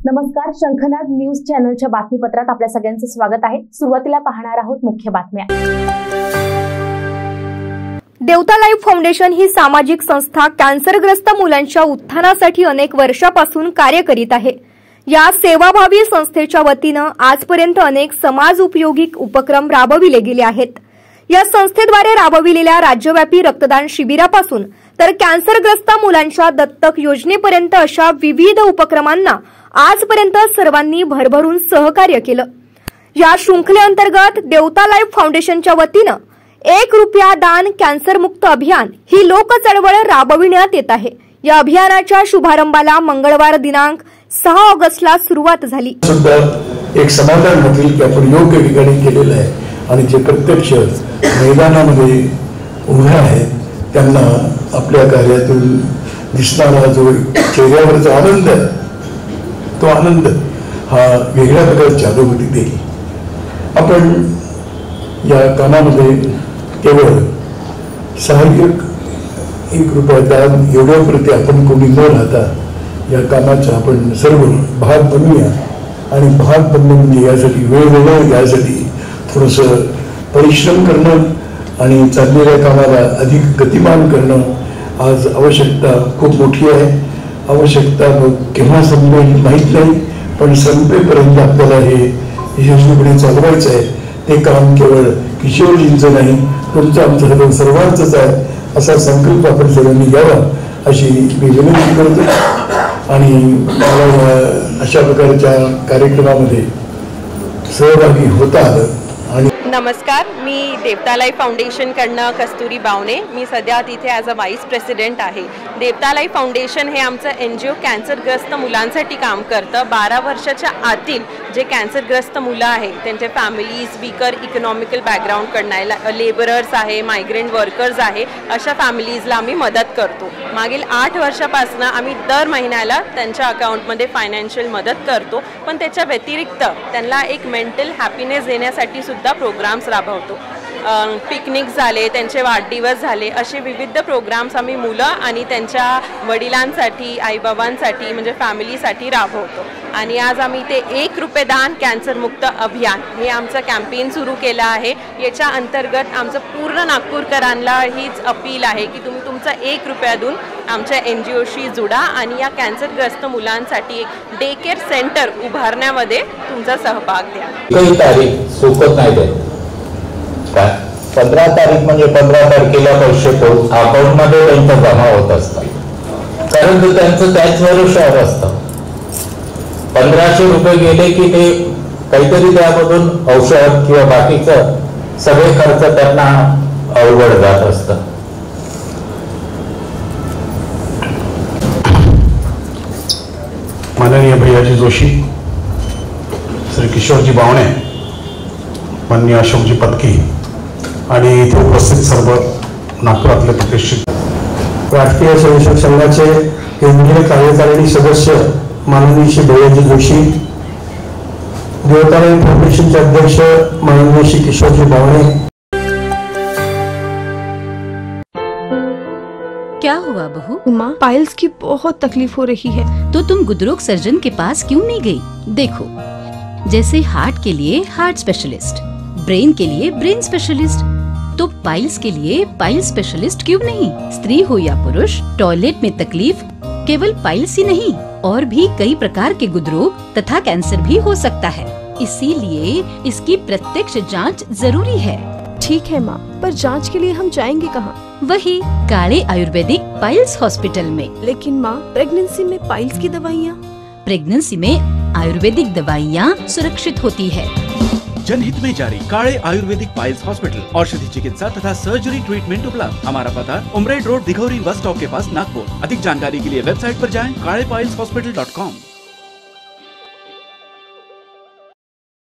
नमस्कार, शंखनाद न्यूज चॅनलच्या बातमीपत्रात आपल्या सगळ्यांचं स्वागत आहे। सुरुवातीला पाहणार आहोत मुख्य बातम्या। देवता लाईव्ह फाउंडेशन ही सामाजिक संस्था कॅन्सरग्रस्त मुलांच्या उत्थानासाठी अनेक वर्षापासून कार्य करीत आहे। या सेवाभावी संस्थेच्या वतीने आजपर्यंत अनेक समाज उपयोगी उपक्रम राबविले गेले आहेत। या संस्थेद्वारे राबविलेल्या राज्यव्यापी रक्तदान शिबिरापासून तर कॅन्सरग्रस्त मुलांच्या दत्तक योजनेपर्यंत अशा विविध उपक्रमांना आजपर्यंत सर्वांनी भरभरून सहकार्य केलं। या शृंखलेअंतर्गत देवता लाईव्ह फाउंडेशनच्या वतीने 1 रुपया दान कॅन्सर मुक्त अभियान ही लोक चळवळ राबविण्यात येत आहे। या अभियानाच्या शुभारंभाला मंगळवार दिनांक 6 ऑगस्टला सुरुवात झाली। एक समाधान होईल की आपण योग्य ठिकाणी केलेलं आहे आणि जे प्रत्यक्ष मैदानामध्ये उभे आहेत त्यांना आपल्या कार्यातून दिसणारा जो चेहऱ्यावरचा आनंद आहे तो आनंद हा वेगळ्या प्रकारची अनुभूती देईल। आपण या कामामध्ये केवळ सहाय्यक 1 रुपया दान एवढ्यापुरते आपण कोणी न राहता या कामाचा आपण सर्व भाग बनवूया आणि भाग बनणं म्हणजे यासाठी वेळ देणं, यासाठी थोडंसं परिश्रम करणं आणि चाललेल्या कामाला अधिक गतिमान करणं आज आवश्यकता खूप मोठी आहे। आवश्यकता केव्हा संपेल माहीत नाही, पण संपेपर्यंत आपल्याला हे यशस्वीपणे चालवायचं आहे। ते काम केवळ किशोरजींचं नाही, तुमचं आमचं सर्वांचंच आहे असा संकल्प आपण सर्वांनी घ्यावा अशी मी विनंती करतो। आणि मला अशा प्रकारच्या कार्यक्रमामध्ये सहभागी होता आलं। आणि नमस्कार, मी देवता लाईव्ह फाउंडेशन कडनं कस्तुरी बावणे। मी सध्या तिथे ॲज अ व्हाईस प्रेसिडेंट आहे। देवता लाईव्ह फाउंडेशन हे आमचं NGO कॅन्सरग्रस्त मुलांसाठी काम करतं। 12 वर्षाच्या आतील जे कॅन्सरग्रस्त मुलं आहेत त्यांचे फॅमिलीज वीकर इकॉनॉमिकल बॅकग्राऊंडकडनं लेबरर्स आहे, मायग्रेंट वर्कर्स आहे, अशा फॅमिलीजला आम्ही मदत करतो। मागील 8 वर्षापासून आम्ही दर महिन्याला त्यांच्या अकाउंटमध्ये फायनान्शियल मदत करतो, पण त्याच्या व्यतिरिक्त त्यांना एक मेंटल हॅपीनेस देण्यासाठी सुद्धा प्रोग्राम्स राबवतो। पिकनिक झाले, त्यांचे वाढदिवस झाले, असे विविध प्रोग्राम्स आम्ही मुलं आणि त्यांच्या वडिलांसाठी, आईबाबांसाठी म्हणजे फॅमिलीसाठी राबवतो। आणि आज आम्ही ते 1 रुपये दान कॅन्सरमुक्त अभियान हे आमचं कॅम्पेन सुरू केलं आहे। याच्या अंतर्गत आमचं पूर्ण नागपूरकरांना हीच अपील आहे की तुम्ही तुमचा 1 रुपया देऊन आमच्या NGOशी जुडा आणि या कॅन्सरग्रस्त मुलांसाठी एक डे केअर सेंटर उभारण्यामध्ये तुमचा सहभाग द्या। काही तारीख चुकत नाही देत का? 15 तारीख म्हणजे 15 तारखेला पैसे अकाउंटमध्ये त्यांच्या जमा होत असतात, कारण ते त्यांचं त्याच भरोशावर असतं। 1500 रुपये गेले की ते काहीतरी त्यामधून औषध किंवा बाकीचं सगळे खर्च त्यांना अवघड जात असतं। माननीय भैयाजी जोशी, श्री किशोरजी बावणे, माननीय अशोकजी पत्की आणि इथे उपस्थित सर्व नागपुरातले प्रतिष्ठित राष्ट्रीय स्वयंसेवक संघाचे केंद्रीय कार्यकारिणी सदस्य माननीय श्री भैयाजी जोशी, देवता लाईव्ह फाउंडेशनचे अध्यक्ष माननीय श्री किशोरजी बावणे। क्या हुआ बहू? माँ, पाइल्स की बहुत तकलीफ हो रही है। तो तुम गुदरोग सर्जन के पास क्यों नहीं गई? देखो, जैसे हार्ट के लिए हार्ट स्पेशलिस्ट, ब्रेन के लिए ब्रेन स्पेशलिस्ट, तो पाइल्स के लिए पाइल्स स्पेशलिस्ट क्यों नहीं? स्त्री हो या पुरुष, टॉयलेट में तकलीफ केवल पाइल्स ही नहीं और भी कई प्रकार के गुदरोग तथा कैंसर भी हो सकता है। इसीलिए इसकी प्रत्यक्ष जांच जरूरी है। ठीक है माँ, पर जांच के लिए हम जाएंगे कहाँ? वही काले आयुर्वेदिक पाइल्स हॉस्पिटल में। लेकिन माँ, प्रेगनेंसी में पाइल्स की दवाइयाँ? प्रेगनेंसी में आयुर्वेदिक दवाइयाँ सुरक्षित होती है। जनहित में जारी काले आयुर्वेदिक पाइल्स हॉस्पिटल, औषधि चिकित्सा तथा सर्जरी ट्रीटमेंट उपलब्ध। हमारा पता उमरेड रोड, दिघौरी बस स्टॉप के पास, नागपुर। अधिक जानकारी के लिए वेबसाइट पर जाएं kalepileshhospital.com।